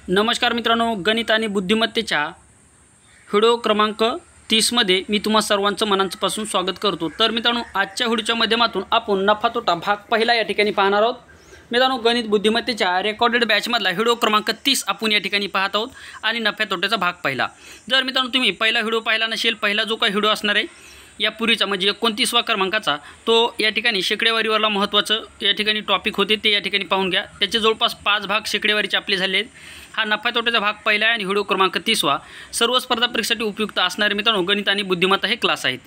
नमस्कार मित्रांनो, गणित आणि बुद्धिमत्तेच्या व्हिडिओ क्रमांक 30 मध्ये मी तुम्हा सर्वांचं मनापासून स्वागत करतो। तर मित्रांनो, आजच्या व्हिडिओच्या माध्यमातून आपण नफा तोटा भाग पहिला या ठिकाणी पाहणार आहोत। मित्रांनो, गणित बुद्धिमत्तेच्या रेकॉर्डेड बॅचमधला व्हिडिओ क्रमांक 30 आपण या ठिकाणी पाहत आहोत आणि नफ्या तोट्याचा भाग पहिला। जर मित्रांनो तुम्ही पहिला व्हिडिओ पाहिला नसेल, पहिला जो काही व्हिडिओ असणार आहे यापूर्वीचा म्हणजे 29वा क्रमांकाचा, तो या ठिकाणी शेकडेवारीवरला महत्त्वाचं या ठिकाणी टॉपिक होते, ते या ठिकाणी पाहून घ्या। त्याचे जवळपास 5 भाग शेकडेवारीचे आपले झाले आहेत। हा नफा तोट्याचा भाग पहिला आहे आणि व्हिडिओ क्रमांक 30वा सर्व स्पर्धा परीक्षेसाठी उपयुक्त असणारे मित्रांनो गणित आणि बुद्धिमत्ता हे क्लास आहेत।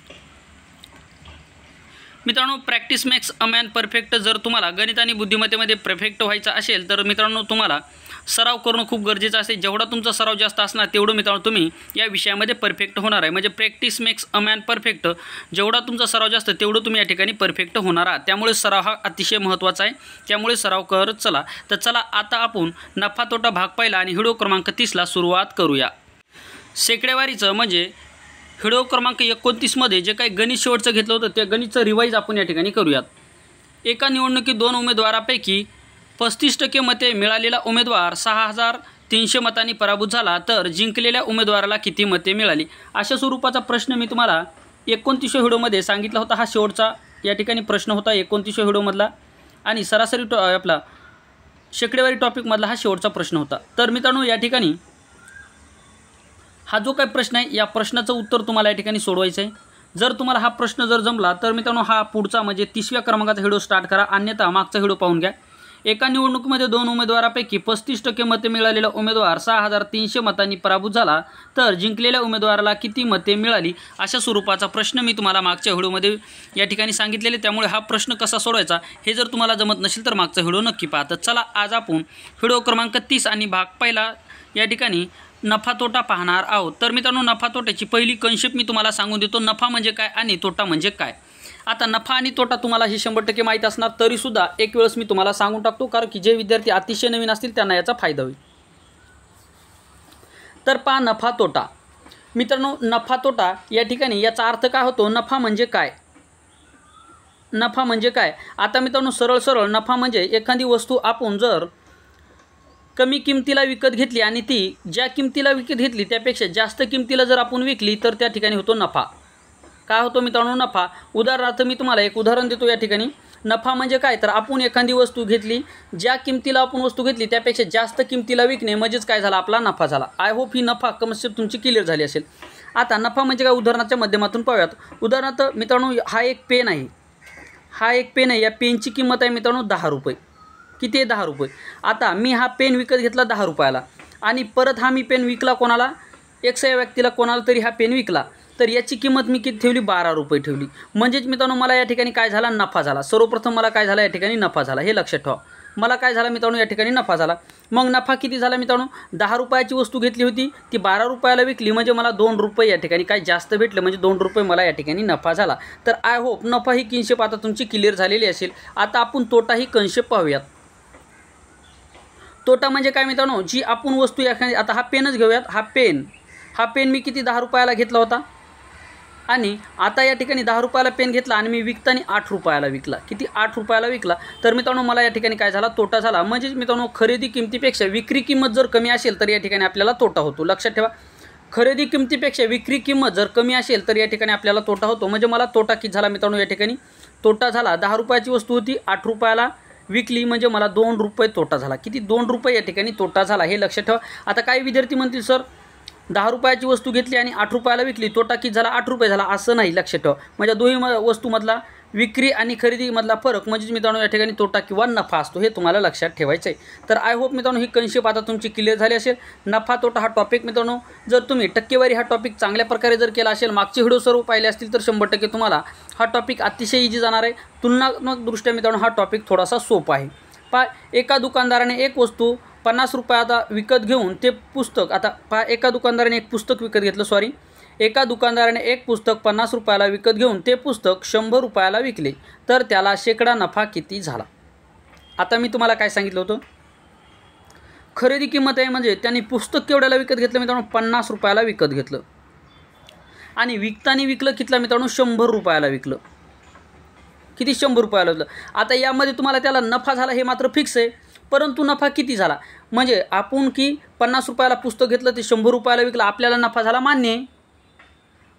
मित्रांनो, practice makes a man perfect. जर तुम्हाला गणित आणि बुद्धिमत्तेमध्ये परफेक्ट व्हायचं असेल तर मित्रांनो तुम्हाला सराव करणं खूप गरजेचं असेल। जेवढा तुमचा सराव जास्त असणार तेवढं मित्रांनो तुम्ही या विषयामध्ये परफेक्ट होणार आहे। म्हणजे practice makes a man perfect, जेवढा तुमचा सराव जास्त तेवढं तुम्ही या ठिकाणी परफेक्ट होणार आहात। त्यामुळे सराव हा अतिशय महत्त्वाचा आहे, त्यामुळे सराव करत चला। तर चला आता आपण नफा तोटा भाग पहिला आणि व्हिडिओ क्रमांक 30ला सुरुवात करूया। शेकडेवारीचं म्हणजे व्हिडिओ क्रमांक 29 मध्ये जे काही गणित शेवटचं घेतलं होतं त्या गणितचं रिवाईज आपण या ठिकाणी करूयात। एका निवडणुकीत 2 उमेदवारांपैकी 35% मते मिळालेला उमेदवार 6300 मतांनी पराभूत झाला, तर जिंकलेल्या उमेदवाराला किती मते मिळाली? अशा स्वरूपाचा प्रश्न मी तुम्हाला 29व्या व्हिडिओमध्ये सांगितला होता। हा शेवटचा या ठिकाणी प्रश्न होता 29व्या व्हिडिओमधला आणि सरासरी आपला शेकडेवारी टॉपिकमधला हा शेवटचा प्रश्न होता। तर मित्रांनो, या ठिकाणी हा जो काही प्रश्न आहे या प्रश्नाचं उत्तर तुम्हाला या ठिकाणी सोडवायचं आहे। जर तुम्हाला हा प्रश्न जर जमला तर मित्रांनो हा पुढचा म्हणजे 30व्या क्रमांकाचा व्हिडिओ स्टार्ट करा, अन्यथा मागचा व्हिडिओ पाहून घ्या। एका निवडणुकीमध्ये 2 उमेदवारांपैकी 35% मते मिळालेला उमेदवार 6300 मतांनी पराभूत झाला, तर जिंकलेल्या उमेदवाराला किती मते मिळाली? अशा स्वरूपाचा प्रश्न मी तुम्हाला मागच्या व्हिडिओमध्ये या ठिकाणी सांगितलेले। त्यामुळे हा प्रश्न कसा सोडवायचा हे जर तुम्हाला जमत नसेल तर मागचा व्हिडिओ नक्की पहा। तर चला आज आपण व्हिडिओ क्रमांक 30 आणि भाग पहिला या ठिकाणी नफा तोटा पाहणार आहोत। तर मित्रांनो, नफा तोट्याची पहिली कन्सेप्ट मी तुम्हाला सांगून देतो। नफा म्हणजे काय आणि तोटा म्हणजे काय? आता नफा आणि तोटा तुम्हाला हे 100% माहीत असणार, तरीसुद्धा एक वेळेस मी तुम्हाला सांगून टाकतो, कारण की जे विद्यार्थी अतिशय नवीन असतील त्यांना याचा फायदा होईल। तर पहा, नफा तोटा मित्रांनो, नफा तोटा या ठिकाणी याचा अर्थ काय होतो? नफा म्हणजे काय? नफा म्हणजे काय? आता मित्रांनो सरळ नफा म्हणजे एखादी वस्तू आपण जर कमी किमतीला विकत घेतली आणि ती ज्या किमतीला विकत घेतली त्यापेक्षा जास्त किमतीला जर आपण विकली तर त्या ठिकाणी होतो नफा। काय होतो मित्रांनो? नफा। उदाहरणार्थ मी तुम्हाला एक उदाहरण देतो या ठिकाणी। नफा म्हणजे काय? तर आपण एखादी वस्तू घेतली, ज्या किमतीला आपण वस्तू घेतली त्यापेक्षा जास्त किमतीला विकणे म्हणजेच काय झाला? आपला नफा झाला। आय होप ही नफा कन्सेप्ट तुमची क्लिअर झाली असेल। आता नफा म्हणजे काय उदाहरणाच्या माध्यमातून पाहूयात। उदाहरणार्थ मित्रांनो हा एक पेन आहे, हा एक पेन आहे। या पेनची किंमत आहे मित्रांनो 10 रुपये। किती आहे? 10 रुपये। आता मी हा पेन विकत घेतला 10 रुपयाला आणि परत हा मी पेन विकला कोणाला? एक्स या व्यक्तीला कोणाला तरी हा पेन विकला, तर याची किंमत मी किती ठेवली? 12 रुपये ठेवली। म्हणजेच मित्रांनो मला या ठिकाणी काय झाला? नफा झाला। सर्वप्रथम मला काय झाला? या ठिकाणी नफा झाला, हे लक्षात ठेवा। मला काय झाला मित्रांनो? या ठिकाणी नफा झाला। मग नफा किती झाला मित्रांनो? 10 रुपयाची वस्तू घेतली होती, ती 12 रुपयाला विकली, म्हणजे मला 2 रुपये या ठिकाणी काय जास्त भेटले, म्हणजे 2 रुपये मला या ठिकाणी नफा झाला। तर आय होप नफा ही कन्सेप्ट आता तुमची क्लिअर झालेली असेल। आता आपण तोटा ही कन्सेप्ट पाहूयात। तोटा म्हणजे काय मित्रांनो? जी आपण वस्तू एखादी, आता हा पेनच घेऊयात। हा पेन मी किती? 10 रुपयाला घेतला होता आणि आता या ठिकाणी 10 रुपयाला पेन घेतला आणि मी विकताना 8 रुपयाला विकला। किती? 8 रुपयाला विकला। तर मित्रांनो मला या ठिकाणी काय झाला? तोटा झाला। म्हणजेच मित्रांनो खरेदी किमतीपेक्षा विक्री किंमत जर कमी असेल तर या ठिकाणी आपल्याला तोटा होतो। लक्षात ठेवा, खरेदी किमतीपेक्षा विक्री किंमत जर कमी असेल तर या ठिकाणी आपल्याला तोटा होतो। म्हणजे मला तोटा किती झाला मित्रांनो? या ठिकाणी तोटा झाला। 10 रुपयाची वस्तू होती, 8 रुपयाला विकली, म्हणजे मला 2 रुपये तोटा झाला। किती? 2 रुपये या ठिकाणी तोटा झाला, हे लक्षात ठेवा। आता काही विद्यार्थी म्हणतील सर 10 रुपयाची वस्तू घेतली आणि 8 रुपयाला विकली, तोटा किती झाला? 8 रुपये झाला। असं नाही, लक्षात ठेवा। म्हणजे दोन्ही वस्तूमधला विक्री आणि खरेदीमधला फरक म्हणजेच मित्रांनो या ठिकाणी तोटा किंवा नफा असतो, हे तुम्हाला लक्षात ठेवायचं आहे। तर आय होप मित्रांनो ही कन्सेप्ट आता तुमची क्लिअर झाली असेल। नफा तोटा हा टॉपिक मित्रांनो जर तुम्ही टक्केवारी हा टॉपिक चांगल्या प्रकारे जर केला असेल, मागचे व्हिडिओ सर्व पाहिले असतील, तर 100% तुम्हाला हा टॉपिक अतिशय इझी जाणार आहे। तुलनात्मक दृष्ट्या मित्रांनो हा टॉपिक थोडासा सोपा आहे। एका दुकानदाराने एक वस्तू 50 रुपयाला विकत घेऊन ते पुस्तक, आता एका दुकानदाराने एक पुस्तक विकत घेतलं, एका दुकानदाराने एक पुस्तक 50 रुपयाला विकत घेऊन ते पुस्तक 100 रुपयाला विकले, तर त्याला शेकडा नफा किती झाला? आता मी तुम्हाला काय सांगितलं होतं? खरेदी किंमत आहे, म्हणजे त्यांनी पुस्तक केवढ्याला विकत घेतलं मित्रांनो? 50 रुपयाला विकत घेतलं आणि विकताना विकलं कितला मित्रांनो? 100 रुपयाला विकलं। किती? 100 रुपयाला विकलं। आता यामध्ये तुम्हाला त्याला नफा झाला हे मात्र फिक्स आहे। परंतु नफा किती झाला, म्हणजे आपण की 50 रुपयाला पुस्तक घेतलं ते 100 रुपयाला विकलं, आपल्याला नफा झाला मान्य आहे.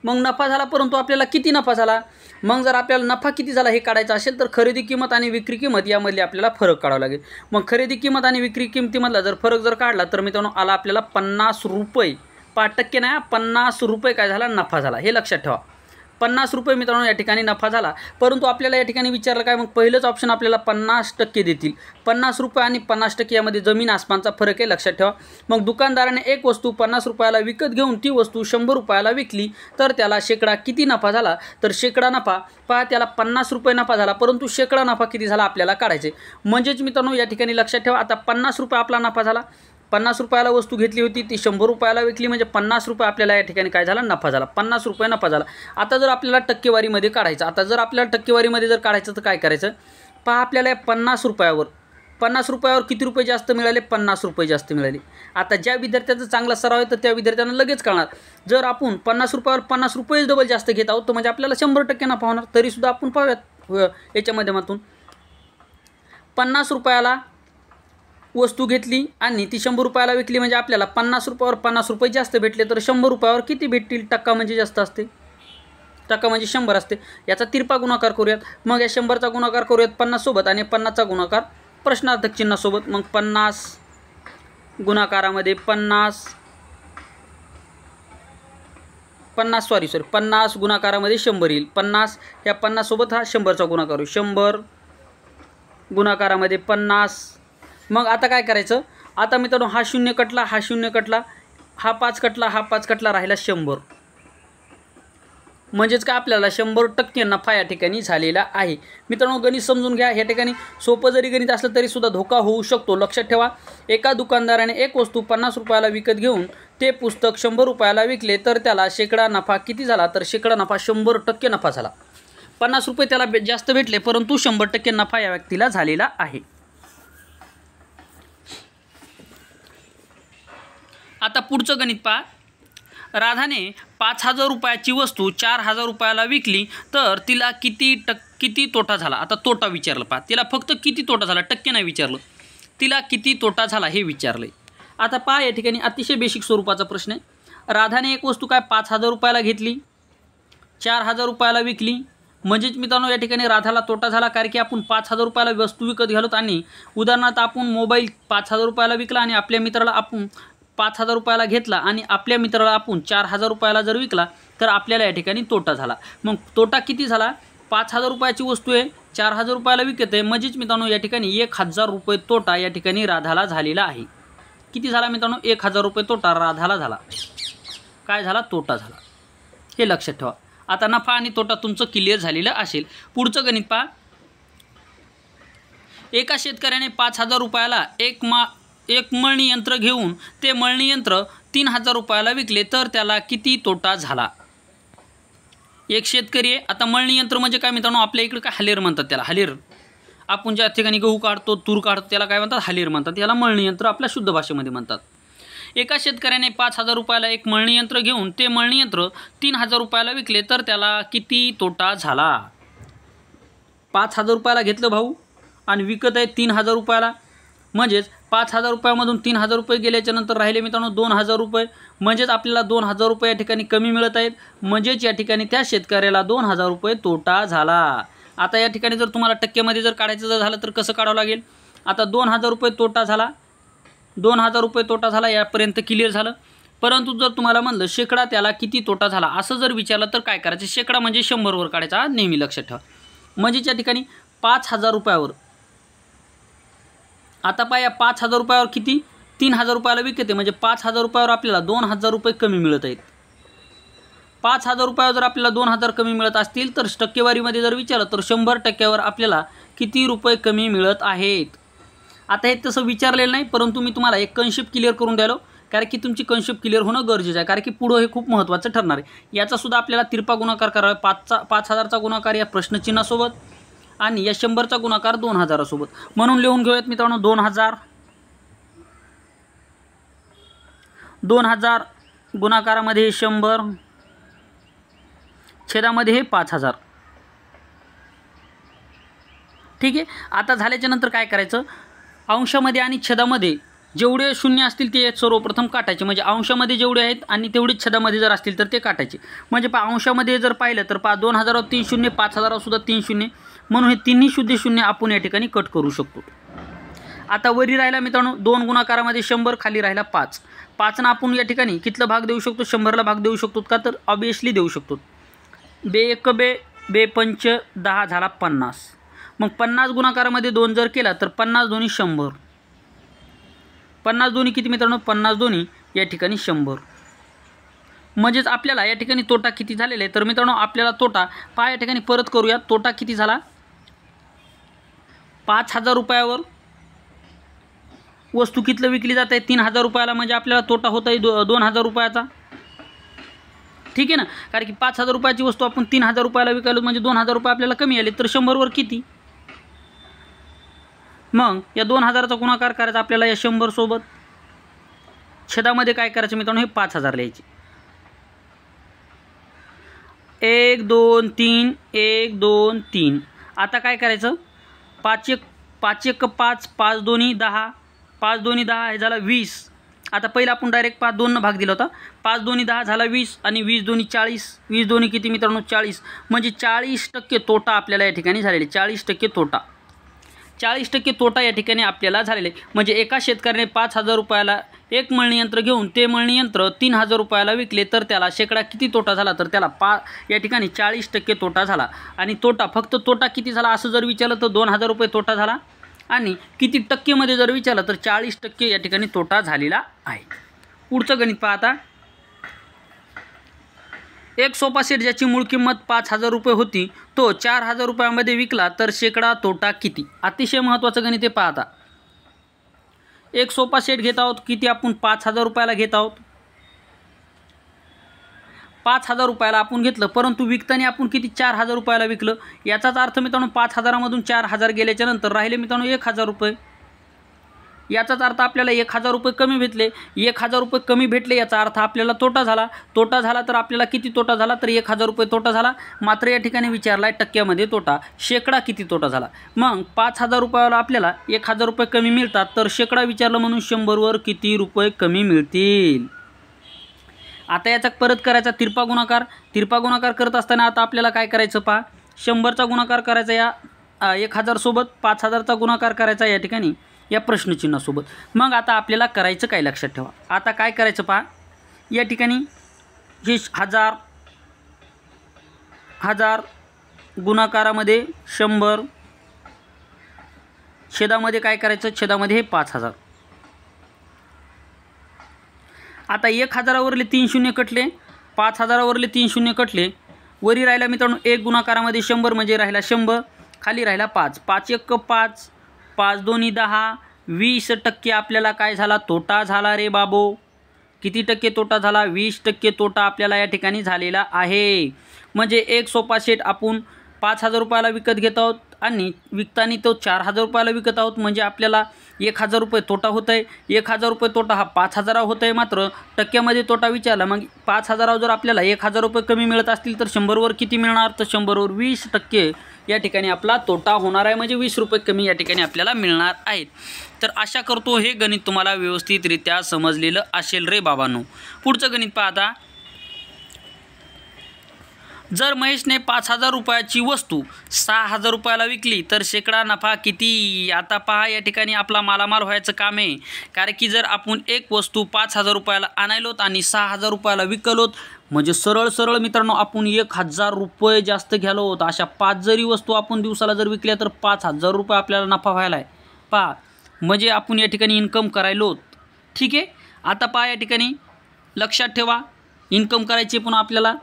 मग नफा झाला, परंतु आपल्याला किती नफा झाला. मग जर आपल्याला नफा किती झाला हे काढायचं असेल तर खरेदी किंमत आणि विक्री किंमत यामधली आपल्याला फरक काढावा लागेल. मग खरेदी किंमत आणि विक्री किंमतीमधला जर फरक जर काढला तर मित्रांनो आला आपल्याला 50 रुपये. 5% नाही, 50 रुपये काय झाला, नफा झाला. हे लक्षात ठेवा. 50 रुपये मित्रांनो या ठिकाणी नफा झाला. परंतु आपल्याला या ठिकाणी विचारलं काय, मग पहिलंच ऑप्शन आपल्याला 50% देतील. 50 रुपये आणि 50% यामध्ये जमीन आसमानचा फरक आहे, लक्षात ठेवा. मग दुकानदाराने एक वस्तू 50 रुपयाला विकत घेऊन ती वस्तू 100 रुपयाला विकली तर त्याला शेकडा किती नफा झाला, तर शेकडा नफा पहा त्याला 50 रुपये नफा झाला, परंतु शेकडा नफा किती झाला आपल्याला काढायचे. म्हणजेच मित्रांनो या ठिकाणी लक्षात ठेवा, आता 50 रुपये आपला नफा झाला. 50 रुपयाला वस्तू घेतली होती ती 100 रुपयाला विकली, म्हणजे 50 रुपये आपल्याला या ठिकाणी काय झाला, नफा झाला. 50 रुपये नफा झाला. आता जर आपल्याला टक्केवारीमध्ये काढायचं, जर काढायचं तर काय करायचं, पहा आपल्याला 50 रुपयावर किती रुपये जास्त मिळाले, 50 रुपये जास्त मिळाले. आता ज्या विद्यार्थ्याचा चांगला सराव आहे तर त्या विद्यार्थ्यांना लगेच कळणार. जर आपण 50 रुपयावर 50 रुपयेच डबल जास्त घेत आहोत तर म्हणजे आपल्याला 100% नफा होणार. तरीसुद्धा आपण पाहूयात याच्या माध्यमातून. 50 रुपयाला वस्तू घेतली आणि ती 100 रुपयाला विकली, म्हणजे आपल्याला 50 रुपयावर 50 रुपये जास्त भेटले, तर 100 रुपयावर किती भेटतील, टक्का म्हणजे जास्त असते, टक्का म्हणजे 100 असते. याचा तिरपा गुणाकार करूयात. मग या 100चा गुणाकार करूयात 50 सोबत आणि 50चा गुणाकार प्रश्नार्थक चिन्हासोबत. मग 50 गुणाकारामध्ये 50 गुणाकारामध्ये 100 येईल. 50 या 50 सोबत हा 100चा गुणाकार होईल. 100 गुणाकारामध्ये 50. मग आता काय करायचं, आता मित्रांनो हा 0 कटला, हा 0 कटला, हा 5 कटला, हा 5 कटला, राहिला 100. म्हणजेच काय आपल्याला 100% नफा या ठिकाणी झालेला आहे. मित्रांनो गणित समजून घ्या. या ठिकाणी सोपं जरी गणित असलं तरी सुद्धा धोका होऊ शकतो, लक्षात ठेवा. एका दुकानदाराने एक वस्तू 50 रुपयाला विकत घेऊन ते पुस्तक 100 रुपयाला विकले तर त्याला शेकडा नफा किती झाला, तर शेकडा नफा 100% नफा झाला. 50 रुपये त्याला जास्त भेटले, परंतु 100% नफा या व्यक्तीला झालेला आहे. आता पुढचं गणित पहा. राधाने 5000 रुपयाची वस्तू 4000 रुपयाला विकली तर तिला किती तोटा झाला. आता तोटा विचारलं पहा, तिला फक्त किती तोटा झाला, टक्के नाही विचारलं, तिला किती तोटा झाला हे विचारलं. आता पहा या ठिकाणी अतिशय बेसिक स्वरूपाचा प्रश्न आहे. राधाने एक वस्तू काय 5000 रुपयाला घेतली, 4000 रुपयाला विकली, म्हणजेच मित्रांनो या ठिकाणी राधाला तोटा झाला, कारण की आपण 5000 रुपयाला वस्तू विकत घालत आणि उदाहरणार्थ आपण मोबाईल 5000 रुपयाला विकला आणि आपल्या मित्राला आपण 5000 रुपयाला घेतला आणि आपल्या मित्राला आपण 4000 रुपयाला जर विकला तर आपल्याला या ठिकाणी तोटा झाला. मग तोटा किती झाला, 5000 रुपयाची वस्तू आहे, 4000 रुपयाला विकत आहे, म्हणजेच मित्रांनो या ठिकाणी 1000 रुपये तोटा या ठिकाणी राधाला झालेला आहे. किती झाला मित्रांनो, 1000 रुपये तोटा राधाला झाला. काय झाला, तोटा झाला. हे लक्षात ठेवा. आता नफा आणि तोटा तुमचं क्लिअर झालेलं असेल. पुढचं गणित पहा. एका शेतकऱ्याने 5000 रुपयाला एक मळणी यंत्र घेऊन ते मळणी यंत्र 3000 रुपयाला विकले तर त्याला किती तोटा झाला. एक शेतकरी आहे. आता मळणी यंत्र म्हणजे काय मित्रांनो, आपल्या इकडे काय हालेर म्हणतात त्याला, हालेर. आपण ज्या ठिकाणी गहू काढतो, तूर काढतो त्याला काय म्हणतात, हालेर म्हणतात. याला मळणी यंत्र आपल्या शुद्ध भाषेमध्ये म्हणतात. एका शेतकऱ्याने 5000 रुपयाला एक मळणी यंत्र घेऊन ते मळणी यंत्र 3000 रुपयाला विकले तर त्याला किती तोटा झाला. 5000 रुपयाला घेतलं भाऊ आणि विकत आहे 3000 रुपयाला, म्हणजेच 5000 रुपयामधून 3000 रुपये गेल्याच्या नंतर राहिले मित्रांनो 2000 रुपये, म्हणजेच आपल्याला 2000 रुपये या ठिकाणी कमी मिळत आहेत, म्हणजेच या ठिकाणी त्या शेतकऱ्याला 2000 रुपये तोटा झाला. आता या ठिकाणी जर तुम्हाला टक्केमध्ये जर काढायचं जर झालं तर कसं काढावं लागेल. आता 2000 रुपये तोटा झाला, 2000 रुपये तोटा झाला, यापर्यंत क्लिअर झालं. परंतु जर तुम्हाला म्हणलं शेकडा त्याला किती तोटा झाला असं जर विचारलं तर काय करायचं, शेकडा म्हणजे 100वर काढायचा, नेहमी लक्षात ठेवा. म्हणजेच या ठिकाणी 5000 रुपयावर, आता पहा या 5000 रुपयावर किती 3000 रुपयाला विकते, म्हणजे 5000 रुपयावर आपल्याला 2000 रुपये कमी मिळत आहेत. 5000 रुपयावर जर आपल्याला 2000 कमी मिळत असतील तर टक्केवारीमध्ये जर विचारलं तर 100%वर आपल्याला किती रुपये कमी मिळत आहेत. आता हे तसं विचारलेलं नाही, परंतु मी तुम्हाला एक कन्सेप्ट क्लिअर करून द्यालो, कारण की तुमची कन्सेप्ट क्लिअर होणं गरजेचं आहे, कारण की पुढं हे खूप महत्त्वाचं ठरणार आहे. याचासुद्धा आपल्याला तिरपा गुणाकार करावा. 5000चा गुणाकार या प्रश्नचिन्हासोबत आणि या 100चा गुणाकार 2000 सोबत, म्हणून लिहून घेऊयात मित्रांनो 2000 गुणाकारामध्ये 100, छेदामध्ये हे 5000. ठीक आहे. आता झाल्याच्या नंतर काय करायचं, अंशामध्ये आणि छेदामध्ये जेवढे शून्य असतील ते सर्वप्रथम काटायचे, म्हणजे अंशामध्ये जेवढे आहेत आणि तेवढेच छेदामध्ये जर असतील तर ते काटायचे. म्हणजे अंशामध्ये जर पाहिलं तर 2000 3 शून्य, 5000 सुद्धा 3 शून्य, म्हणून हे तिन्ही शुद्ध शून्य आपण या ठिकाणी कट करू शकतो. आता वरी राहिला मित्रांनो 2 गुणाकारामध्ये 100, खाली राहिला 5. 5 आपण या ठिकाणी कितला भाग देऊ शकतो, 100ला भाग देऊ शकतो का, तर ऑब्वियसली देऊ शकतो. 2 1 2 5 10 झाला 50. मग 50 गुणाकारामध्ये 2 जर केला तर 50 दोन्ही 100. 50 दोन्ही किती मित्रांनो, 50 दोन्ही या ठिकाणी 100. म्हणजेच आपल्याला या ठिकाणी तोटा किती झालेला आहे, तर मित्रांनो आपल्याला तोटा पहा या ठिकाणी परत करूया. तोटा किती झाला, 5000 रुपयावर वस्तू कितलं विकली जात आहे, 3000 रुपयाला, म्हणजे आपल्याला तोटा होत आहे 2000 रुपयाचा. ठीक आहे ना, कारण की 5000 रुपयाची वस्तू आपण 3000 रुपयाला विकायलो, म्हणजे 2000 रुपये आपल्याला कमी आले. तर 100वर किती, मग या 2000चा गुणाकार करायचा आपल्याला या 100 सोबत. छेदामध्ये काय करायचं मित्रांनो, हे 5000 लिहायचे. 1 2 3 1 2 3. आता काय करायचं, 5 1 5 5 दोन्ही 10, 5 दोन्ही 10 हे झाला 20. आता पहिला आपण डायरेक्ट 5 2 भाग दिला होता. 5 दोन्ही 10 झाला 20 आणि 20 दोन्ही 40. 20 दोन्ही किती मित्रांनो, 40. म्हणजे 40% तोटा आपल्याला या ठिकाणी झालेले. 40% तोटा, 40% तोटा या ठिकाणी आपल्याला झालेले. म्हणजे एका शेतकऱ्याने 5000 रुपयाला एक मळणी यंत्र घेऊन ते मळणी यंत्र 3000 रुपयाला विकले, तर त्याला शेकडा किती तोटा झाला, तर त्याला या ठिकाणी 40% तोटा झाला. आणि तोटा फक्त तोटा किती झाला असं जर विचारलं तर 2000 रुपये तोटा झाला. आणि किती टक्केमध्ये जर विचारलं तर 40% या ठिकाणी तोटा झालेला आहे. पुढचं गणित पहा आता. एक सोफा सेट ज्याची मूळ किंमत 5000 रुपये होती तो 4000 रुपयामध्ये विकला तर शेकडा तोटा किती. अतिशय महत्त्वाचं गणित आहे. पहा आता, एक सोफा सेट घेत आहोत, किती आपण 5000 रुपयाला घेत आहोत. 5000 रुपयाला आपण घेतलं, परंतु विकताना आपण किती 4000 रुपयाला विकलं. याचाच अर्थ मित्रांनो 5000मधून 4000 गेल्याच्या नंतर राहिले मित्रांनो 1000 रुपये. याचाच अर्थ आपल्याला 1000 रुपये कमी भेटले. 1000 रुपये कमी भेटले याचा अर्थ आपल्याला तोटा झाला. तोटा झाला तर आपल्याला किती तोटा झाला, तर 1000 रुपये तोटा झाला. मात्र या ठिकाणी विचारला आहे टक्क्यामध्ये तोटा, शेकडा किती तोटा झाला. मग 5000 रुपयाला आपल्याला 1000 रुपये कमी मिळतात, तर शेकडा विचारलं म्हणून 100वर किती रुपये कमी मिळतील. आता याचा परत करायचा तिरपा गुणाकार. तिरपा गुणाकार करत असताना आता आपल्याला काय करायचं पहा, 100चा गुणाकार करायचा या 1000 सोबत, 5000चा गुणाकार करायचा या ठिकाणी या प्रश्नचिन्हासोबत. मग आता आपल्याला करायचं काय लक्षात ठेवा. आता काय करायचं पहा, या ठिकाणी हे 1000 गुणाकारामध्ये 100, छेदामध्ये काय करायचं, छेदामध्ये हे 5000. आता 1000वरले 3 शून्य कटले, 5000वरले 3 शून्य कटले. वरी राहिला मित्रांनो 1 गुणाकारामध्ये 100 म्हणजे राहिला 100, खाली राहिला 5. 5 1 5, 5 दोन्ही 10, 20% आपल्याला काय झाला, तोटा झाला रे बाबो. किती टक्के तोटा झाला, 20% तोटा आपल्याला या ठिकाणी झालेला आहे. म्हणजे एक सोफा सेट आपण 5000 रुपयाला विकत घेत आहोत आणि विकताना तो 4000 रुपयाला विकत आहोत, म्हणजे आपल्याला 1000 रुपये तोटा होत आहे. 1000 रुपये तोटा हा 5000 होत आहे. मात्र टक्क्यामध्ये तोटा विचारला, मग 5000 जर आपल्याला 1000 रुपये कमी मिळत असतील तर 100वर किती मिळणार, तर 100वर 20% या ठिकाणी आपला तोटा होणार आहे. म्हणजे 20 रुपये कमी या ठिकाणी आपल्याला मिळणार आहेत. तर आशा करतो हे गणित तुम्हाला व्यवस्थितरित्या समजलेलं असेल रे बाबांनो. पुढचं गणित पहा आता. जर महेशने 5000 रुपयाची वस्तू 6000 रुपयाला विकली तर शेकडा नफा किती. आता पहा या ठिकाणी आपला मालामाल व्हायचं काम आहे. कारण की जर आपण एक वस्तू 5000 रुपयाला आणायलोत आणि 6000 रुपयाला विकलोत, म्हणजे सरळ सरळ मित्रांनो आपण 1000 रुपये जास्त घ्यालो होत. अशा 5 जरी वस्तू आपण दिवसाला जर विकल्या तर 5000 रुपये आपल्याला नफा व्हायला आहे. पहा म्हणजे आपण या ठिकाणी इन्कम करायलोत. ठीक आहे. आता पहा या ठिकाणी लक्षात ठेवा, इन्कम करायची पण आपल्याला.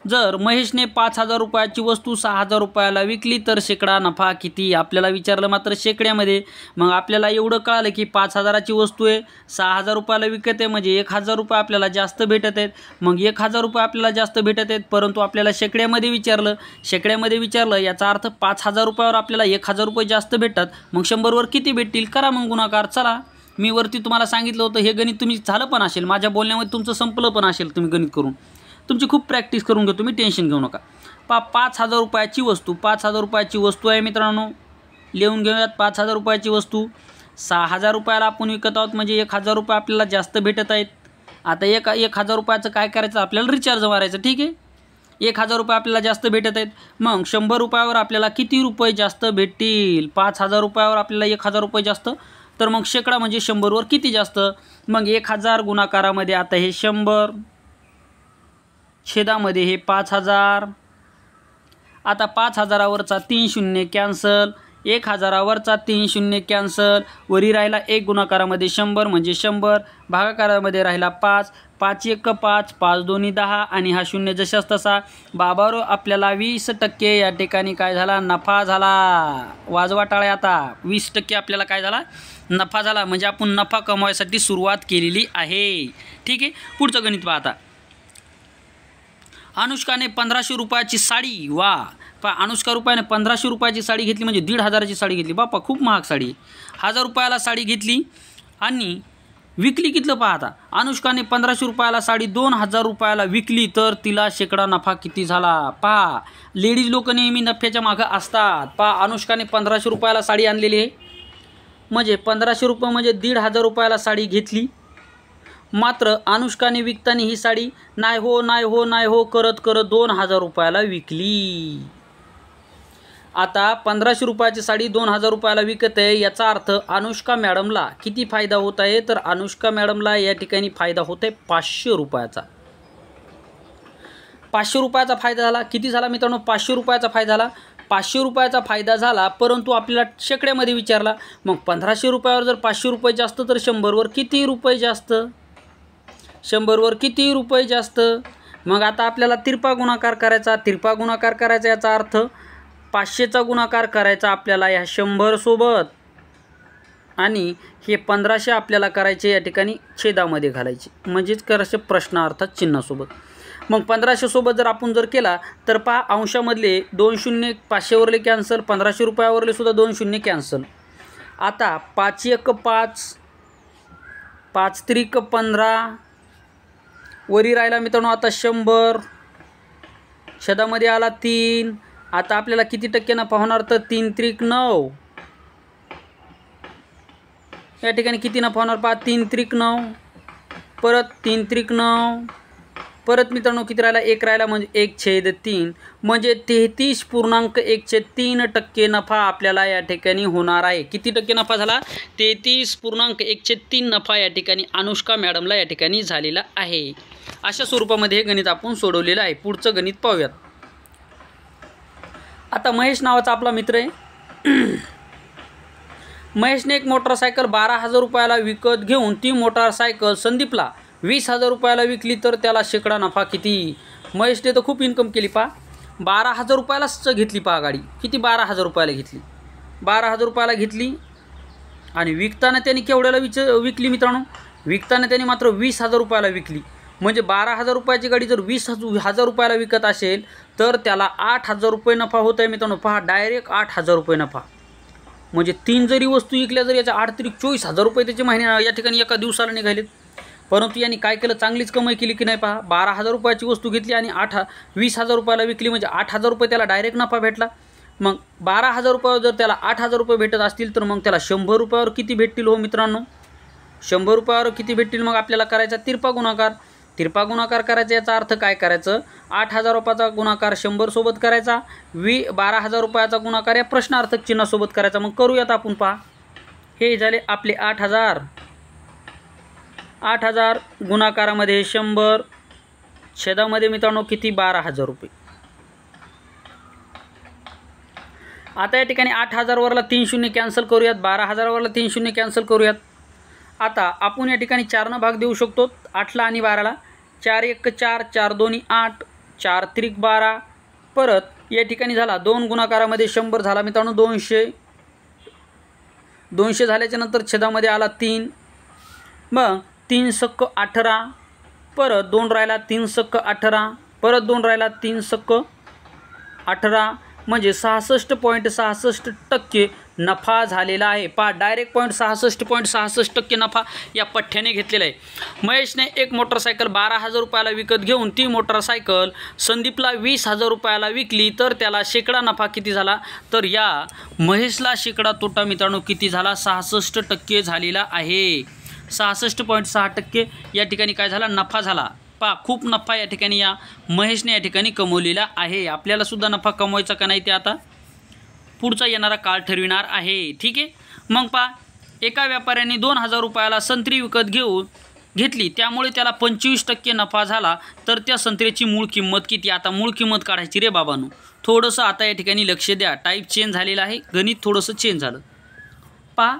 जर महेशने 5000 रुपयाची वस्तू 6000 रुपयाला विकली तर शेकडा नफा किती आपल्याला विचारलं, मात्र शेकड्यामध्ये. मग आपल्याला एवढं कळालं की 5000ची वस्तू आहे, 6000 रुपयाला विकत आहे, म्हणजे 1000 रुपये आपल्याला जास्त भेटत आहेत. मग 1000 रुपये आपल्याला जास्त भेटत आहेत, परंतु आपल्याला शेकड्यामध्ये विचारलं. शेकड्यामध्ये विचारलं याचा अर्थ 5000 रुपयावर आपल्याला 1000 रुपये जास्त भेटतात. मग 100वर किती भेटतील, करा मग गुणाकार. चला, मी वरती तुम्हाला सांगितलं होतं हे गणित तुम्ही झालं पण असेल, माझ्या बोलण्यामध्ये तुमचं संपलं पण असेल. तुम्ही गणित करून तुमची खूप प्रॅक्टिस करून घ्या, तुम्ही टेन्शन घेऊ नका. 5000 रुपयाची वस्तू, 5000 रुपयाची वस्तू आहे मित्रांनो, लिहून घेऊयात. 5000 रुपयाची वस्तू 6,000 रुपयाला आपण विकत आहोत म्हणजे 1,000 रुपये आपल्याला जास्त भेटत आहेत. आता 1,000 रुपयाचं काय करायचं, आपल्याला रिचार्ज मारायचं. ठीक आहे, 1,000 रुपये आपल्याला जास्त भेटत आहेत. मग 100 रुपयावर आपल्याला किती रुपये जास्त भेटतील? 5,000 रुपयावर आपल्याला 1,000 रुपये जास्त. तर मग शेकडा म्हणजे 100वर किती जास्त? मग 1,000 गुणाकारामध्ये आता हे 100, छेदामध्ये हे 5,000. आता 5,000वरचा 3 शून्य कॅन्सल, 1,000वरचा 3 शून्य कॅन्सल, वरी राहिला 1 गुणाकारामध्ये 100 म्हणजे 100, भागाकारामध्ये राहिला 5, 5 1 5, 5 2 10 आणि हा शून्य जशाच तसा. बाबारो आपल्याला 20% या ठिकाणी काय झाला, नफा झाला. वाजवा टाळ्या. आता 20% आपल्याला काय झाला, नफा झाला. म्हणजे आपण नफा कमवायसाठी सुरुवात केलेली आहे. ठीक आहे, पुढचं गणित पहा. आता अनुष्काने 1,500 रुपयाची साडी, वा पहा, अनुष्का रुपयाने 1,500 रुपयाची साडी घेतली म्हणजे 1,500ची साडी घेतली. बापा खूप महाग साडी. 1,000 रुपयाला साडी घेतली आणि विकली कितलं पहा. आता अनुष्काने 1,500 रुपयाला साडी 2,000 रुपयाला विकली तर तिला शेकडा नफा किती झाला पहा. लेडीज लोक नेहमी नफ्याच्या मागं असतात. पहा, अनुष्काने 1,500 रुपयाला साडी आणलेली आहे म्हणजे 1,500 रुपये म्हणजे 1,500 रुपयाला साडी घेतली. मात्र अनुष्काने विकताना ही साडी नाही हो करत 2,000 रुपयाला विकली. आता 1,500 रुपयाची साडी 2,000 रुपयाला विकत आहे. याचा अर्थ अनुष्का मॅडमला किती फायदा होत आहे? तर अनुष्का मॅडमला या ठिकाणी फायदा होत आहे 500 रुपयाचा. 500 रुपयाचा फायदा झाला. किती झाला मित्रांनो? 500 रुपयाचा फायदा झाला. 500 रुपयाचा फायदा झाला, परंतु आपल्याला शेकड्यामध्ये विचारला. मग 1,500 रुपयावर जर 500 रुपये जास्त तर 100वर किती रुपये जास्त? 100वर किती रुपये जास्त? मग आता आपल्याला तिरपा गुणाकार करायचा. तिरपा गुणाकार करायचा याचा अर्थ 500चा गुणाकार करायचा आपल्याला ह्या 100 सोबत आणि हे 1,500 आपल्याला करायचे या ठिकाणी छेदामध्ये घालायचे म्हणजेच करायचे प्रश्नार्थात चिन्हासोबत. मग 1,500 सोबत जर आपण जर केला तर पहा, अंशामधले 2 शून्य 500वरले कॅन्सल, 1,500 रुपयावरले सुद्धा 2 शून्य कॅन्सल. आता 5 1 5, 5 3 15, वरी राहिला मित्रांनो आता 100, छेदामध्ये आला 3. आता आपल्याला किती टक्के नफा होणार? तर 3 3 9. या ठिकाणी किती नफा होणार पहा, 3 3 9, परत 3 3 9, परत मित्रांनो किती राहिला? 1 राहिला म्हणजे 1/3 म्हणजे 33.1/3% नफा आपल्याला या ठिकाणी होणार आहे. किती टक्के नफा झाला? 33.1/3 नफा या ठिकाणी अनुष्का मॅडमला या ठिकाणी झालेला आहे. अशा स्वरूपामध्ये हे गणित आपण सोडवलेलं आहे. पुढचं गणित पाहूयात. आता महेश नावाचा आपला मित्र आहे. महेशने एक मोटरसायकल 12,000 रुपयाला विकत घेऊन ती मोटरसायकल संदीपला 20,000 रुपयाला विकली तर त्याला शेकडा नफा किती? महेशने तर खूप इन्कम केली पहा. 12,000 रुपयालाच घेतली पहा गाडी. किती? 12,000 रुपयाला घेतली. 12,000 रुपयाला घेतली आणि विकताना त्यांनी केवढ्याला विकली मित्रांनो? विकताना त्यांनी मात्र 20,000 रुपयाला विकली. म्हणजे 12,000 रुपयाची गाडी जर 20,000 रुपयाला विकत असेल तर त्याला 8,000 रुपये नफा होत आहे मित्रांनो. पहा, डायरेक्ट 8,000 रुपये नफा. म्हणजे 3 जरी वस्तू विकल्या जर याच्या 8 त्रिक 24,000 रुपये त्याचे महिने या ठिकाणी एका दिवसाला निघालेत. परंतु यांनी काय केलं? चांगलीच कमाई केली की नाही पहा. 12,000 रुपयाची वस्तू घेतली आणि 20,000 रुपयाला विकली म्हणजे 8,000 रुपये त्याला डायरेक्ट नफा भेटला. मग 12,000 रुपयावर जर त्याला 8,000 रुपये भेटत असतील तर मग त्याला 100 रुपयावर किती भेटतील हो मित्रांनो? 100 रुपयावर किती भेटतील? मग आपल्याला करायचा तिरपा गुणाकार. तिरपा गुणाकार करायचा याचा अर्थ काय करायचं? 8,000 रुपयाचा गुणाकार 100 सोबत करायचा, 12,000 रुपयाचा गुणाकार या प्रश्नार्थक चिन्हासोबत करायचा. मग करूयात आपण पहा. हे झाले आपले 8,000. 8,000 गुणाकारामध्ये 100, छेदामध्ये मित्रांनो किती? 12,000 रुपये. आता या ठिकाणी 8,000वरला 3 शून्य कॅन्सल करूयात, 12,000वरला 3 शून्य कॅन्सल करूयात. आता आपण या ठिकाणी 4 भाग देऊ शकतो 8ला आणि 12ला. 4 1 4, 4 2 8, 4 3 12. परत या ठिकाणी झाला 2 गुणाकारामध्ये 100 झाला मित्रांनो 200. 200 झाल्याच्या नंतर छेदामध्ये आला 3. मग 3 सक 18, परत 2 राहिला 3 सक 18, परत 2 राहिला 3 सक 18 म्हणजे 66.66% नफा झालेला आहे। पहा डायरेक्ट 66.66% नफा या पठ्ठ्याने घेतलेला आहे। महेशने एक मोटरसायकल 12,000 रुपयाला विकत घेऊन ती मोटरसायकल संदीपला 20,000 रुपयाला विकली, तर त्याला शेकडा नफा किती झाला? तर या महेशला शेकडा तोटा मित्रांनो किती झाला? 66% झालेला आहे। 66.6% या ठिकाणी काय झाला? नफा झाला। पहा खूप नफा या ठिकाणी या महेशने या ठिकाणी कमवलेला आहे। आपल्याला सुद्धा नफा कमवायचा का नाही ते आता पुढचा येणारा काळ ठरविणार आहे। ठीक आहे, मग पहा एका व्यापाऱ्याने 2,000 रुपयाला संत्री विकत घेतली, त्यामुळे त्याला 25% नफा झाला, तर त्या संत्र्याची मूळ किंमत किती? आता मूळ किंमत काढायची रे बाबांनो। थोडंसं आता या ठिकाणी लक्ष द्या, टाईप चेंज झालेला आहे, गणित थोडंसं चेंज झालं। पहा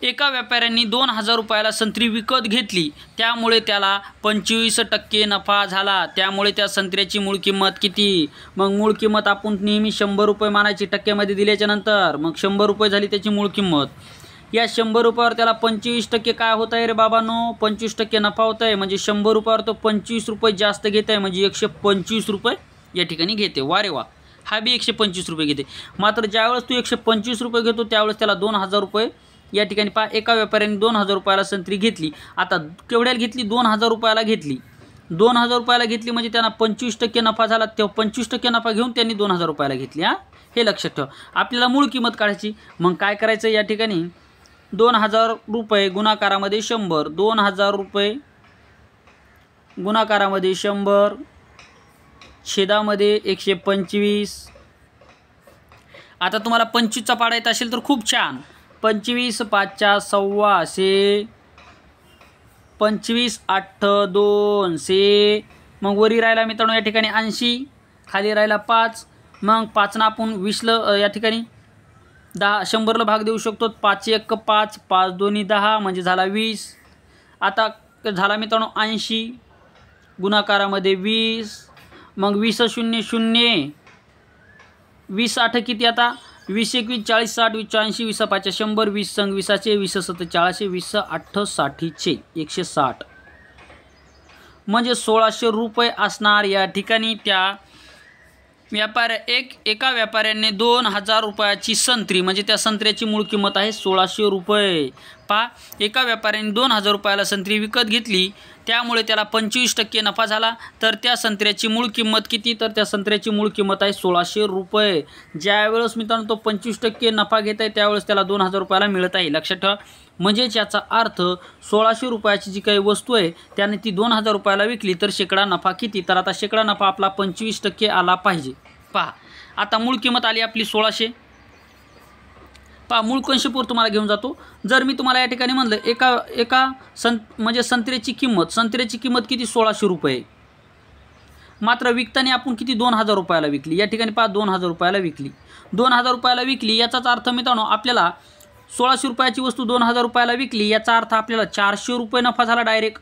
एका व्यापाऱ्यांनी 2,000 रुपयाला संत्री विकत घेतली, त्यामुळे त्याला 25% नफा झाला, त्यामुळे त्या संत्र्याची मूळ किंमत किती? मग मूळ किंमत आपण नेहमी 100 रुपये मानायची टक्क्यामध्ये दिल्याच्या नंतर, मग 100 रुपये झाली त्याची मूळ किंमत। या 100 रुपयावर त्याला 25% काय होत आहे रे बाबांनो? 25% नफा होत आहे, म्हणजे 100 रुपयावर तो 25 रुपये जास्त घेत आहे, म्हणजे 125 रुपये या ठिकाणी घेते। वा रे वा, हा बी 125 रुपये घेते। मात्र ज्यावेळेस तू 125 रुपये घेतो त्यावेळेस त्याला 2,000 रुपये या ठिकाणी पहा एका व्यापाऱ्याने 2,000 रुपयाला संत्री घेतली। आता केवढ्याला घेतली? 2,000 रुपयाला घेतली। 2,000 रुपयाला घेतली म्हणजे त्यांना 25% नफा झाला, तेव्हा 25% नफा घेऊन त्यांनी 2,000 रुपयाला घेतली। हे लक्षात ठेवा। आपल्याला मूळ किंमत काढायची, मग काय करायचं या ठिकाणी? 2,000 रुपये गुणाकारामध्ये 100, 2,000 रुपये गुणाकारामध्ये 100 छेदामध्ये 125। आता तुम्हाला 25चा पाडा येत असेल तर खूप छान। 25 5 सव्वाशे, 25 8 200, मग वरी राहिला मित्रांनो या ठिकाणी 80, खाली राहिला 5, मग 5 ना आपण 20 या ठिकाणी 10 100ला भाग देऊ शकतो। 5 1 5, 5 2 10, म्हणजे झाला 20। आता झाला मित्रांनो 80 गुणाकारामध्ये 20, मग 20 0 0, 20 8 किती? आता 20 21 40 60 20 80 20 5 100, 20 संग 20चे 20 7 40, 20 8 60चे 160, म्हणजे 1,600 रुपये असणार या ठिकाणी। त्या एका व्यापाऱ्याने 2,000 रुपयाची संत्री, म्हणजे त्या संत्र्याची मूळ किंमत आहे 1,600 रुपये। पहा एका व्यापाऱ्याने 2,000 रुपयाला संत्री विकत घेतली, त्यामुळे त्याला 25% नफा झाला, तर त्या संत्र्याची मूळ किंमत किती? तर त्या संत्र्याची मूळ किंमत आहे 1,600 रुपये। ज्यावेळेस मित्रांनो तो 25% नफा घेत आहे त्यावेळेस त्याला 2,000 रुपयाला मिळत आहे, लक्षात ठेवा। म्हणजेच याचा अर्थ 1,600 रुपयाची जी काही वस्तू आहे त्याने ती 2,000 रुपयाला विकली, तर शेकडा नफा किती? तर आता शेकडा नफा आपला 25% आला पाहिजे। पहा आता मूळ किंमत आली आपली 1,600। पहा मूळ कंशपूर तुम्हाला घेऊन जातो। जर मी तुम्हाला या ठिकाणी म्हणलं म्हणजे संत्र्याची किंमत किती? 1,600 रुपये, मात्र विकताना आपण किती? 2,000 रुपयाला विकली। या ठिकाणी पहा 2,000 रुपयाला विकली, 2,000 रुपयाला विकली, याचाच अर्थ मित्रांनो आपल्याला 1,600 रुपयाची वस्तू 2,000 रुपयाला विकली, याचा अर्थ आपल्याला 400 रुपये नफा झाला डायरेक्ट।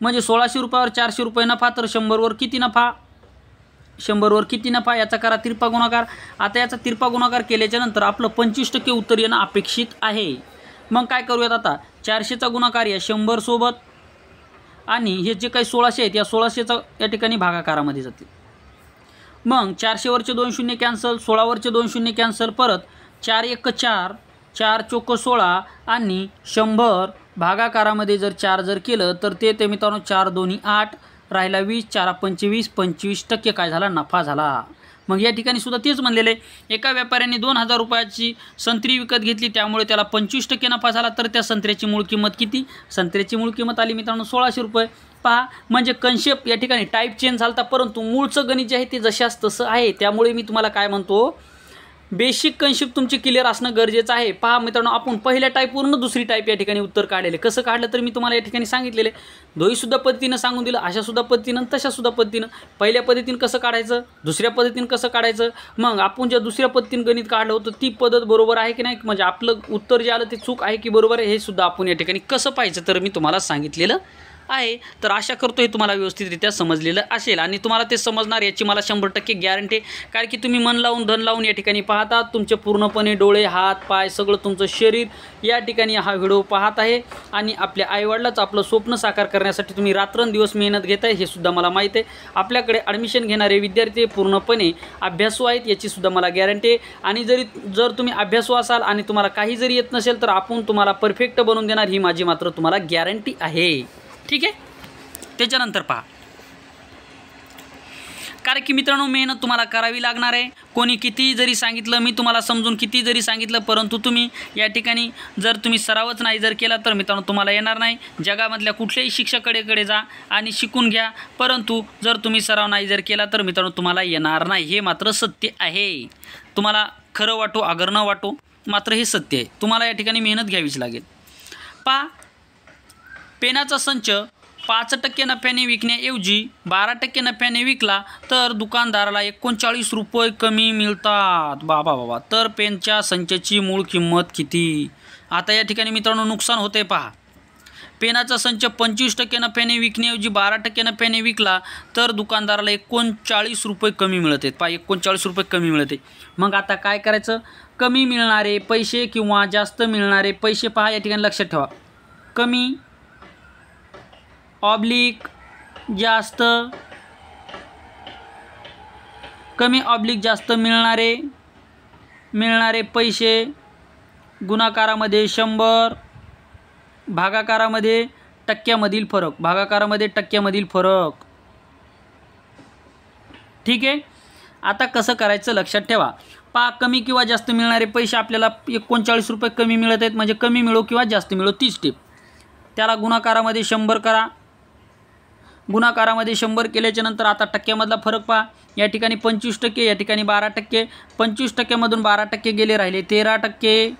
म्हणजे 1,600 रुपयावर 400 रुपये नफा, तर 100वर किती नफा? 100वर किती नफा? याचा करा तिरपा गुणाकार। आता याचा तिरपा गुणाकार केल्याच्या नंतर आपलं 25% उत्तर येणं अपेक्षित आहे। मग काय करूयात आता? 400चा गुणाकार या 100 सोबत, आणि हे जे काही 1,600 आहेत या 1,600चा या ठिकाणी भागाकारामध्ये जातील। मग 400वरचे 2 शून्य कॅन्सल, 16वरचे 2 शून्य कॅन्सल, परत 4 1 4, 4 चौक 16, आणि 100 भागाकारामध्ये जर 4 जर केलं तर ते मित्रांनो 4 2 8, राहिला 20, 4 25, 25% काय झाला? नफा झाला। मग या ठिकाणी सुद्धा तेच म्हणलेले, एका व्यापाऱ्याने 2,000 रुपयाची संत्री विकत घेतली, त्यामुळे त्याला 25% नफा झाला, तर त्या संत्र्याची मूळ किंमत किती? संत्र्याची मूळ किंमत आली मित्रांनो 1,600 रुपये। पहा म्हणजे कन्सेप्ट या ठिकाणी टाईप चेंज झालता, परंतु मूळचं गणित जे आहे ते जशास तसं आहे। त्यामुळे मी तुम्हाला काय म्हणतो, बेसिक कन्सेप्ट तुमची क्लिअर असणं गरजेचं आहे। पहा मित्रांनो आपण पहिल्या टाईपवरून दुसरी टाईप या ठिकाणी उत्तर काढलेले, कसं काढलं तर मी तुम्हाला या ठिकाणी सांगितलेले, दोहीसुद्धा पद्धतीनं सांगून दिलं, अशासुद्धा पद्धतीनं तशासुद्धा पद्धतीनं। पहिल्या पद्धतीनं कसं काढायचं, दुसऱ्या पद्धतीनं कसं काढायचं, मग आपण ज्या दुसऱ्या पद्धतीनं गणित काढलं होतं ती पद्धत बरोबर आहे की नाही, म्हणजे आपलं उत्तर जे आलं ते चूक आहे की बरोबर आहे, हे सुद्धा आपण या ठिकाणी कसं पाहायचं तर मी तुम्हाला सांगितलेलं आहे. तर आशा करतो हे तुम्हाला व्यवस्थितरित्या समजलेलं असेल आणि तुम्हाला ते समजणार याची मला 100% गॅरंटी आहे. कारण की तुम्ही मन लावून धन लावून या ठिकाणी पाहता, तुमचे पूर्णपणे डोळे, हात, पाय सगळं तुमचं शरीर या ठिकाणी हा व्हिडिओ पाहत आहे आणि आपल्या आईवडिलाचं आपलं स्वप्न साकार करण्यासाठी तुम्ही रात्रंदिवस मेहनत घेत आहे हे सुद्धा मला माहीत आहे. आपल्याकडे ॲडमिशन घेणारे विद्यार्थी पूर्णपणे अभ्यासू आहेत याची सुद्धा मला गॅरंटी आहे. आणि जर तुम्ही अभ्यासू असाल आणि तुम्हाला काही जरी येत नसेल तर आपण तुम्हाला परफेक्ट बनवून देणार ही माझी मात्र तुम्हाला गॅरंटी आहे. ठीक आहे. त्याच्यानंतर पहा, कारण की मित्रांनो मेहनत तुम्हाला करावी लागणार आहे. कोणी किती जरी सांगितलं, मी तुम्हाला समजून किती जरी सांगितलं, परंतु तुम्ही या ठिकाणी जर तुम्ही सरावच नाही जर केला तर मित्रांनो तुम्हाला येणार नाही. जगामधल्या कुठल्याही शिक्षकाकडे जा आणि शिकून घ्या, परंतु जर तुम्ही सराव नाही जर केला तर मित्रांनो तुम्हाला येणार नाही. हे मात्र सत्य आहे. तुम्हाला खरं वाटो अगर न वाटो मात्र हे सत्य आहे. तुम्हाला या ठिकाणी मेहनत घ्यावीच लागेल. पहा, पेनाचा संच 5% नफ्याने विकण्याऐवजी 12% नफ्याने विकला तर दुकानदाराला 39 रुपये कमी मिळतात. बाबा, तर पेनच्या संचाची मूळ किंमत किती? आता या ठिकाणी मित्रांनो नुकसान होते. पहा, पेनाचा संच 25% नफ्याने विकण्याऐवजी 12% नफ्याने विकला तर दुकानदाराला 39 रुपये कमी मिळते. पहा, 39 रुपये कमी मिळते. मग आता काय करायचं? कमी मिळणारे पैसे किंवा जास्त मिळणारे पैसे पहा या ठिकाणी लक्षात ठेवा. कमी ऑब्लिक जास्त, कमी ऑब्लिक जास्त मिळणारे पैसे गुणाकारामध्ये 100, भागाकारामध्ये टक्क्यामधील फरक, भागाकारामध्ये टक्क्यामधील फरक. ठीक आहे. आता कसं करायचं लक्षात ठेवा. पहा, कमी किंवा जास्त मिळणारे पैसे आपल्याला 39 रुपये कमी मिळत आहेत, म्हणजे कमी मिळो किंवा जास्त मिळो ती स्टेप. त्याला गुणाकारामध्ये 100 करा. गुणाकारामध्ये 100 केल्याच्या नंतर आता टक्क्यामधला फरक पहा. या ठिकाणी 25%, या ठिकाणी 12%. 25%मधून 12% गेले, राहिले 13%.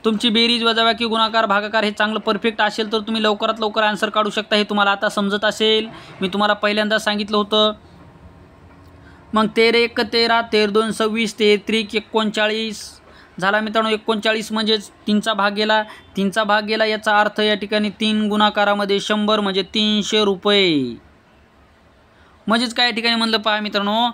तुमची बेरीज वजाबाकी गुणाकार भागाकार हे चांगलं परफेक्ट असेल तर तुम्ही लवकरात लवकर आन्सर काढू शकता. हे तुम्हाला आता समजत असेल. मी तुम्हाला पहिल्यांदा सांगितलं होतं. मग 13 × 13, 13 × 2 = 26, 13 × 39 झाला मित्रांनो. 39 म्हणजेच 3चा भाग गेला. 3चा भाग गेला याचा अर्थ या ठिकाणी 3 गुणाकारामध्ये 100 म्हणजे 300 रुपये. म्हणजेच काय या ठिकाणी म्हणलं पहा मित्रांनो,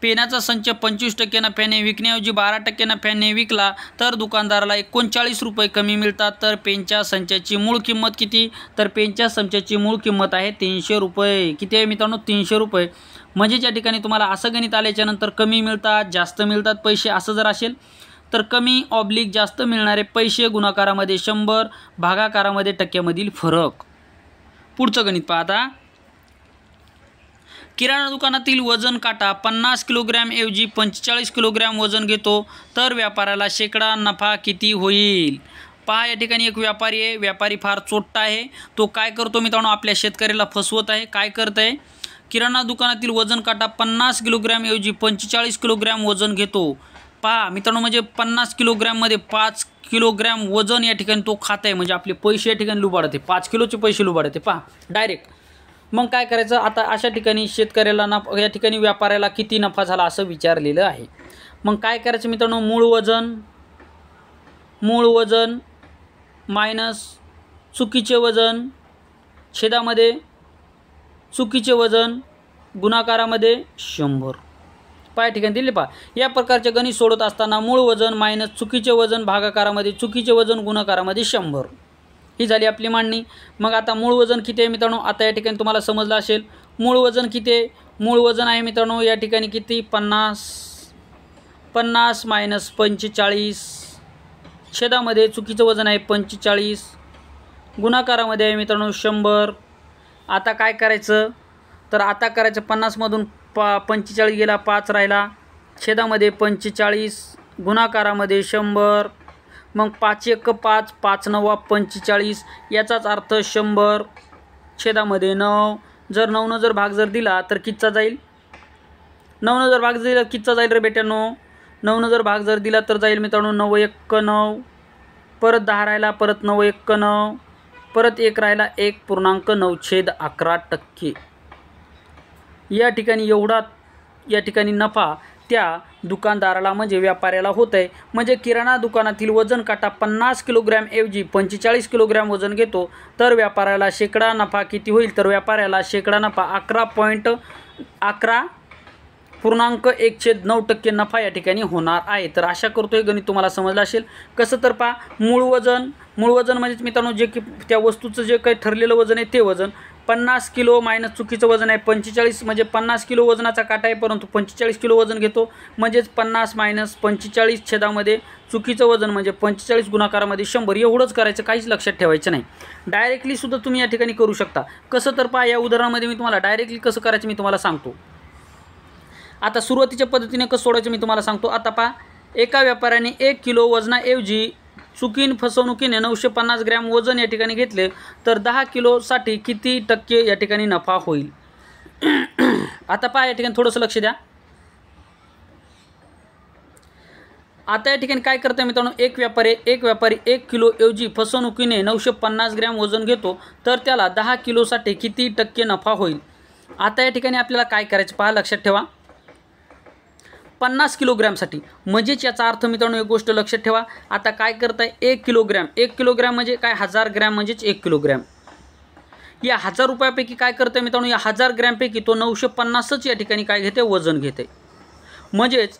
पेनाचा संच 25% नफ्याने विकण्याऐवजी 12% नफ्याने विकला तर दुकानदाराला 39 रुपये कमी मिळतात. तर पेनच्या संचाची मूळ किंमत किती? तर पेनच्या संचाची मूळ किंमत आहे 300 रुपये. किती आहे मित्रांनो? 300 रुपये. म्हणजेच या ठिकाणी तुम्हाला असं गणित आल्याच्या नंतर कमी मिळतात जास्त मिळतात पैसे असं जर असेल तर कमी ऑब्लिक जास्त मिळणारे पैसे गुणाकारामध्ये 100, भागाकारामध्ये टक्क्यामधील फरक. पुढचं गणित पाहता. किराणा दुकानातील वजन काटा 50 किलोग्रॅम ऐवजी 45 किलोग्रॅम वजन घेतो तर व्यापाऱ्याला शेकडा नफा किती होईल? पहा, या ठिकाणी एक व्यापारी आहे. व्यापारी फार चोट्टा आहे. तो काय करतो मित्रांनो? आपल्या शेतकऱ्याला फसवत आहे. काय करत आहे? किराणा दुकानातील वजन काटा 50 किलोग्रॅम ऐवजी 45 किलोग्रॅम वजन घेतो. पहा मित्रांनो, म्हणजे 50 किलोग्रॅममध्ये 5 किलोग्रॅम वजन या ठिकाणी तो खात आहे. म्हणजे आपले पैसे या ठिकाणी लुबाडते. 5 किलोचे पैसे लुबाडते. पहा डायरेक्ट. मग काय करायचं? आता अशा ठिकाणी शेतकऱ्याला या ठिकाणी व्यापाऱ्याला किती नफा झाला असं विचारलेलं आहे. मग काय करायचं मित्रांनो? मूळ वजन मायनस चुकीचे वजन छेदामध्ये चुकीचे वजन गुणाकारामध्ये 100. पहा ठिकाणी दिले. पहा, या प्रकारचे गणित सोडत असताना मूळ वजन मायनस चुकीचे वजन भागाकारामध्ये चुकीचे वजन गुणाकारामध्ये 100 ही झाली आपली मांडणी. मग आता मूळ वजन किती आहे मित्रांनो? आता या ठिकाणी तुम्हाला समजलं असेल मूळ वजन किती आहे. मूळ वजन आहे मित्रांनो या ठिकाणी किती? 50 मायनस 45 छेदामध्ये चुकीचं वजन आहे 45 गुणाकारामध्ये आहे मित्रांनो 100. आता काय करायचं? तर आता करायचं 50मधून 45 गेला, 5 राहिला, छेदामध्ये 45 गुणाकारामध्ये 100. मग 5 × 5, 5 × 9 = 45. याचाच अर्थ 100 छेदामध्ये 9. जर 9 जर भाग जर दिला तर कितीचा जाईल? 9 जर भाग दिला कितीचा जाईल रे बेट्यानो? 9 जर भाग जर दिला तर जाईल मित्रांनो 9 × 1 = 9. परत 10 राहिला, परत 9 × 1 = 9, परत 1 राहिला 1.9/11%. या ठिकाणी एवढा या ठिकाणी नफा त्या दुकानदाराला म्हणजे व्यापाऱ्याला होत आहे. म्हणजे किराणा दुकानातील वजन काटा 50 किलोग्रॅम ऐवजी 45 किलोग्रॅम वजन घेतो तर व्यापाऱ्याला शेकडा नफा किती होईल? तर व्यापाऱ्याला शेकडा नफा 11.1% नफा या ठिकाणी होणार आहे. तर आशा करतो हे गणित तुम्हाला समजलं असेल. कसं तर पहा, मूळ वजन म्हणजेच मित्रांनो जे की त्या वस्तूचं जे काही ठरलेलं वजन आहे ते वजन 50 किलो मायनस चुकीचं वजन आहे 45, म्हणजे 50 किलो वजनाचा काटा आहे परंतु 45 किलो वजन घेतो, म्हणजेच 50 मायनस 45 छेदामध्ये चुकीचं वजन म्हणजे 45 गुणाकारामध्ये 100. एवढंच करायचं, काहीच लक्षात ठेवायचं नाही. डायरेक्टली सुद्धा तुम्ही या ठिकाणी करू शकता. कसं तर पहा, या उदाहरणामध्ये मी तुम्हाला डायरेक्टली कसं करायचं मी तुम्हाला सांगतो. आता सुरुवातीच्या पद्धतीने कसं सोडायचं मी तुम्हाला सांगतो. आता पहा, एका व्यापाऱ्याने 1 किलो वजनाऐवजी फसवणुकीने 950 ग्रॅम वजन या ठिकाणी घेतले तर 10 किलोसाठी किती टक्के या ठिकाणी नफा होईल? आता पहा, या ठिकाणी थोडंसं लक्ष द्या. आता या ठिकाणी काय करताय मित्रांनो, एक व्यापारी 1 किलो ऐवजी फसवणुकीने 950 ग्रॅम वजन घेतो तर त्याला 10 किलोसाठी किती टक्के नफा होईल? आता या ठिकाणी आपल्याला काय करायचं पहा, लक्षात ठेवा. 50 किलोग्रॅमसाठी, म्हणजेच याचा अर्थ मित्रांनो एक गोष्ट लक्षात ठेवा. आता काय करताय, 1 किलोग्रॅम म्हणजे काय, 1000 ग्रॅम म्हणजेच 1 किलोग्रॅम. या 1000 रुपयापैकी काय करताय मित्रांनो, या 1000 ग्रॅमपैकी तो 950च या ठिकाणी काय घेते, वजन घेते. म्हणजेच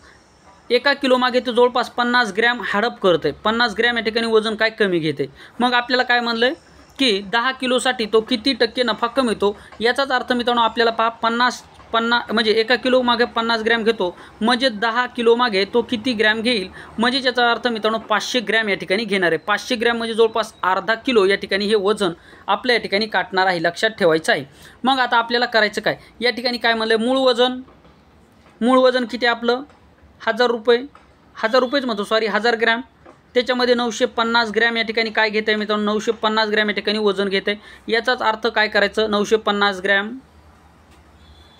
एका किलो मागे तो जवळपास 50 ग्रॅम हडप करते. 50 ग्रॅम या ठिकाणी वजन काय कमी घेते. मग आपल्याला काय म्हणलं आहे की 10 किलोसाठी तो किती टक्के नफा कमीतो. याचाच अर्थ मित्रांनो आपल्याला पहा, 50 म्हणजे एका किलो मागे 50 ग्रॅम घेतो म्हणजे 10 किलो मागे तो किती ग्रॅम घेईल, म्हणजे याचा अर्थ मित्रांनो 500 ग्रॅम या ठिकाणी घेणार आहे. 500 ग्रॅम म्हणजे जवळपास अर्धा किलो या ठिकाणी हे वजन आपल्या या ठिकाणी काटणार आहे, लक्षात ठेवायचं आहे. मग आता आपल्याला करायचं काय, या ठिकाणी काय म्हणलं, मूळ वजन किती आपलं 1000 रुपयेच म्हणतो, सॉरी 1000 ग्रॅम. त्याच्यामध्ये 950 ग्रॅम या ठिकाणी काय घेत आहे मित्रांनो, 950 ग्रॅम या ठिकाणी वजन घेत आहे. याचाच अर्थ काय करायचं, 950 ग्रॅम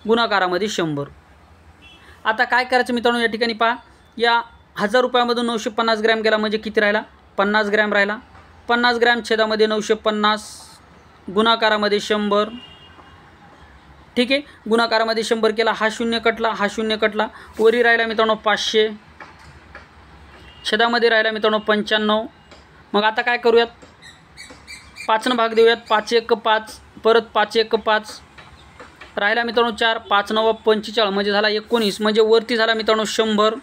गुणाकारामध्ये 100. आता काय करायचं मित्रांनो, या ठिकाणी पहा, या 1000 रुपयामधून 950 ग्रॅम गेला म्हणजे किती राहिला, 50 ग्रॅम राहिला. 50 ग्रॅम छेदामध्ये 950 गुणाकारामध्ये 100. ठीक आहे, गुणाकारामध्ये 100 केला, हा शून्य कटला, वरी राहिला मित्रांनो 500, छेदामध्ये राहिला मित्रांनो 95. मग आता काय करूयात, 5 भाग देऊयात, 5 1 5, परत 5 1 5, राहिला मित्रांनो 4, 5 9 45 म्हणजे झाला 19, म्हणजे वरती झाला मित्रांनो 100,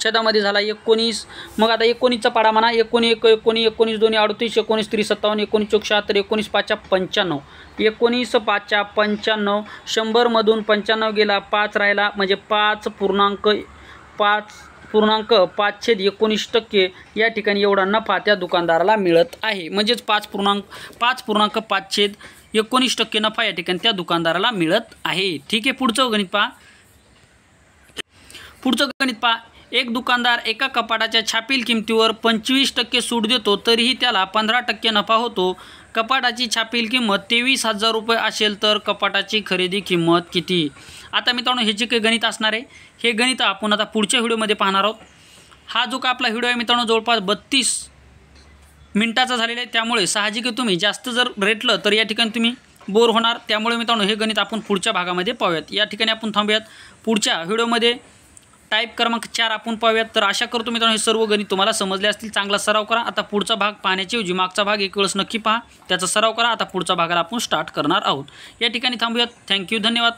छेदामध्ये झाला 19. मग आता 19चा पाडा म्हणा, 19 1 19 19 2 38 19 3 57 19 चौक 76 19 5 95, 19 5 95, 100मधून 95 गेला, 5 राहिला म्हणजे 5.5/19% या ठिकाणी एवढा नफा त्या दुकानदाराला मिळत आहे. म्हणजेच 5.5/19% नफा या ठिकाणी त्या दुकानदाराला मिळत आहे. ठीक आहे, पुढचं गणित पहा. एक दुकानदार एका कपाटाच्या छापील किमतीवर 25% सूट देतो तरीही त्याला 15% नफा होतो. कपाटाची छापील किंमत 23,000 रुपये असेल तर कपाटाची खरेदी किंमत किती? आता मित्रांनो हे जे काही गणित असणार आहे हे गणित आपण आता पुढच्या व्हिडिओमध्ये पाहणार आहोत. हा जो का आपला व्हिडिओ आहे मित्रांनो जवळपास 32 मिनिटाचा झालेला आहे, त्यामुळे साहजिक तुम्ही जास्त जर रेटलं तर या ठिकाणी तुम्ही बोर होणार. त्यामुळे मित्रांनो हे गणित आपण पुढच्या भागामध्ये पाहूयात. या ठिकाणी आपण थांबूयात. पुढच्या व्हिडिओमध्ये टाईप क्रमांक 4 आपण पाहूयात. तर आशा करतो मित्रांनो हे सर्व गणित तुम्हाला समजले असतील. चांगला सराव करा. आता पुढचा भाग पाहण्याची ऐवजी मागचा भाग एक वेळेस नक्की पहा, त्याचा सराव करा. आता पुढच्या भागाला आपण स्टार्ट करणार आहोत. या ठिकाणी थांबूयात. थँक्यू, धन्यवाद.